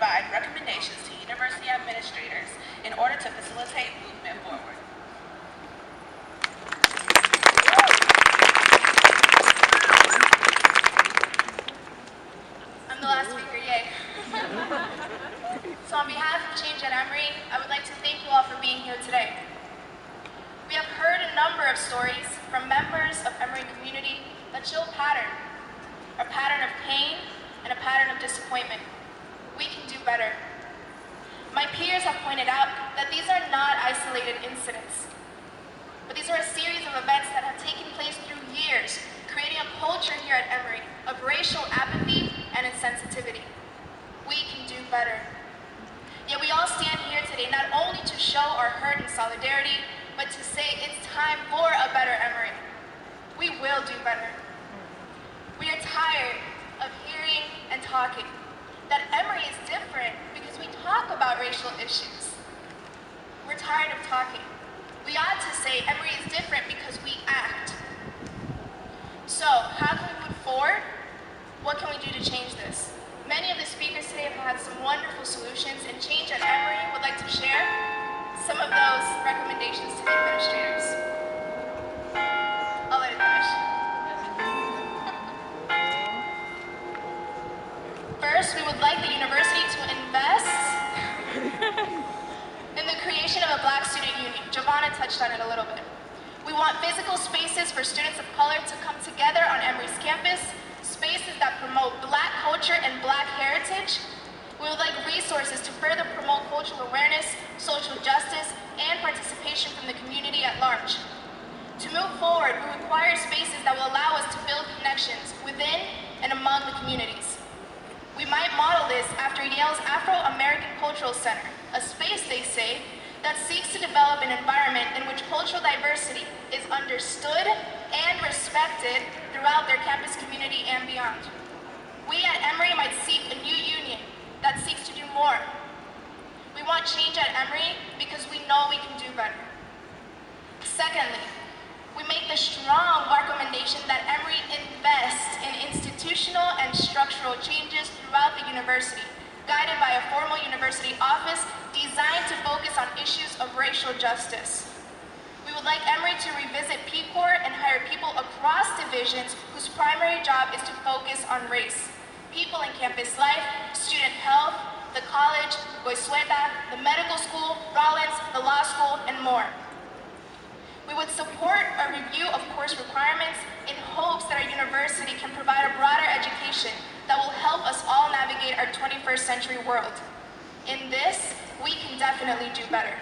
provide recommendations to university administrators in order to facilitate movement forward. I'm the last speaker, yay. So on behalf of Change at Emory, I would like to thank you all for being here today. We have heard a number of stories from members of Emory community that show a pattern of pain and a pattern of disappointment. We can do better. My peers have pointed out that these are not isolated incidents, but these are a series of events that have taken place through years, creating a culture here at Emory of racial apathy and insensitivity. We can do better. Yet we all stand here today not only to show our hurt and solidarity, but to say it's time for a better Emory. We will do better. We are tired of hearing and talking that Emory is different because we talk about racial issues. We're tired of talking. We ought to say Emory is different because we act. So, how can we move forward? What can we do to change this? Many of the speakers today have had some wonderful solutions, and Change at Emory would like to share some of those recommendations to the administrators. I'll let it finish. First, we would like the university to invest in the creation of a Black student union. Giovanna touched on it a little bit. We want physical spaces for students of color to come together on Emory's campus, spaces that promote Black culture and Black heritage. We would like resources to further promote cultural awareness, social justice, and participation from the community at large. To move forward, we require spaces that will allow us to build connections within and among the communities. We might model this after Yale's Afro-American Cultural Center, a space, they say, that seeks to develop an environment in which cultural diversity is understood and respected throughout their campus community and beyond. We at Emory might seek a new union that seeks to do more. We want change at Emory because we know we can do better. Secondly, we make the strong recommendation that Emory invest in institutional and structural changes throughout the university, guided by a formal university office designed to focus on issues of racial justice. We would like Emory to revisit P-Corps and hire people across divisions whose primary job is to focus on race. People in campus life, student health, the college, Goizueta, the medical school, Rollins, the law school, and more. We would support a review of course requirements in hopes that our university can provide a broader education that will help us all navigate our 21st century world. In this, we can definitely do better.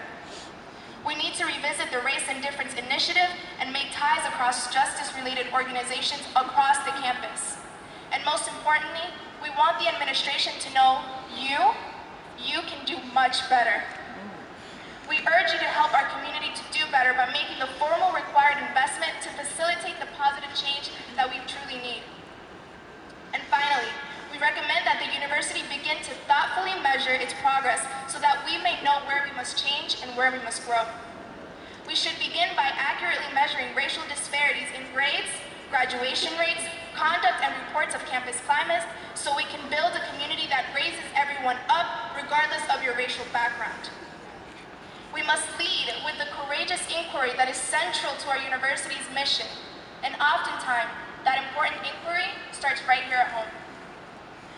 We need to revisit the Race and Difference Initiative and make ties across justice-related organizations across the campus. And most importantly, we want the administration to know you can do much better. We urge you to help our community to do better by making the formal required investment to facilitate the positive change that we truly need. And finally, we recommend that the university begin to thoughtfully measure its progress so that we may know where we must change and where we must grow. We should begin by accurately measuring racial disparities in grades, graduation rates, conduct and reports of campus climates, so we can build a community that raises everyone up regardless of your racial background. We must lead with the courageous inquiry that is central to our university's mission, and oftentimes, that important inquiry starts right here at home.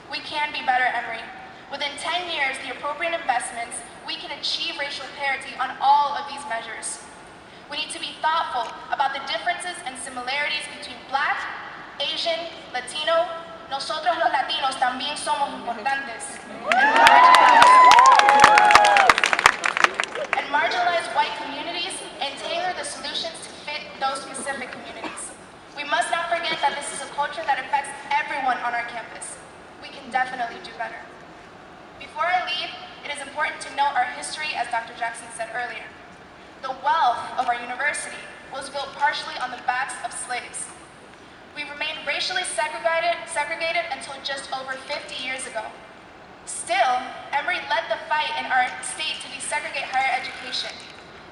We can be better, Emory. Within 10 years, the appropriate investments, we can achieve racial parity on all of these measures. We need to be thoughtful about the differences and similarities between Black, Asian, Latino, nosotros los latinos también somos importantes, and marginalized white communities and tailor the solutions to fit those specific communities. We must not forget that this is a culture that affects everyone on our campus. We can definitely do better. Before I leave, it is important to note our history, as Dr. Jackson said earlier. The wealth of our university was built partially on the backs of slaves. We remained racially segregated until just over 50 years ago. Still, Emory led the fight in our state to desegregate higher education.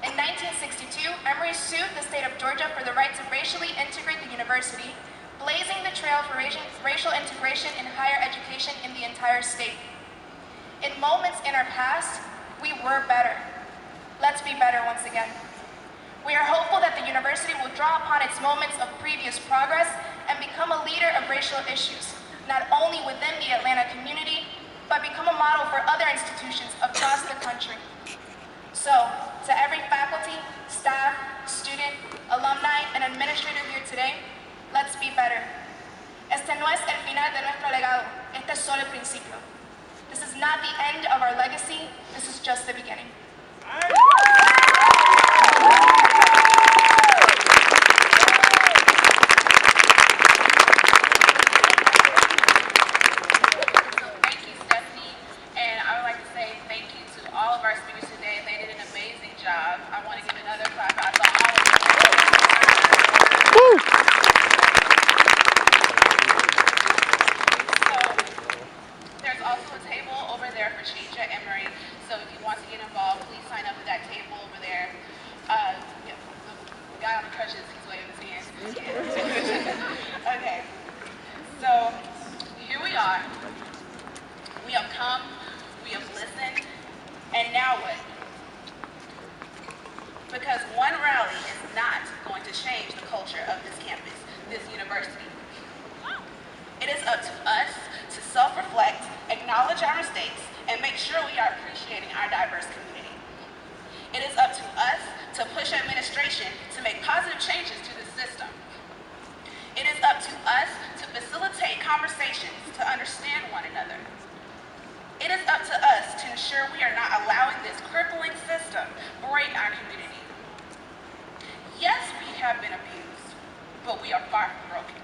In 1962, Emory sued the state of Georgia for the right to racially integrate the university, blazing the trail for racial integration in higher education in the entire state. In moments in our past, we were better. Let's be better once again. We are hopeful that the university will draw upon its moments of previous progress and become a leader of racial issues, not only within the Atlanta community, but become a model for other institutions across the country. So, to every faculty, staff, student, alumni, and administrator here today, let's be better. Este no es el final de nuestro legado, este es solo el principio. This is not the end of our legacy, this is just the beginning. I want to give another clap out to all of you. So, there's also a table over there for change at Emory. So if you want to get involved, please sign up at that table over there. Yeah, the guy on the crutches, he's waving his hands. Okay. So here we are. We have come, we have listened, and now what? Because one rally is not going to change the culture of this campus, this university. It is up to us to self-reflect, acknowledge our mistakes, and make sure we are appreciating our diverse community. It is up to us to push administration to make positive changes to the system. It is up to us to facilitate conversations to understand one another. It is up to us to ensure we are not allowing this crippling system break our community. Yes, we have been abused, but we are far from broken.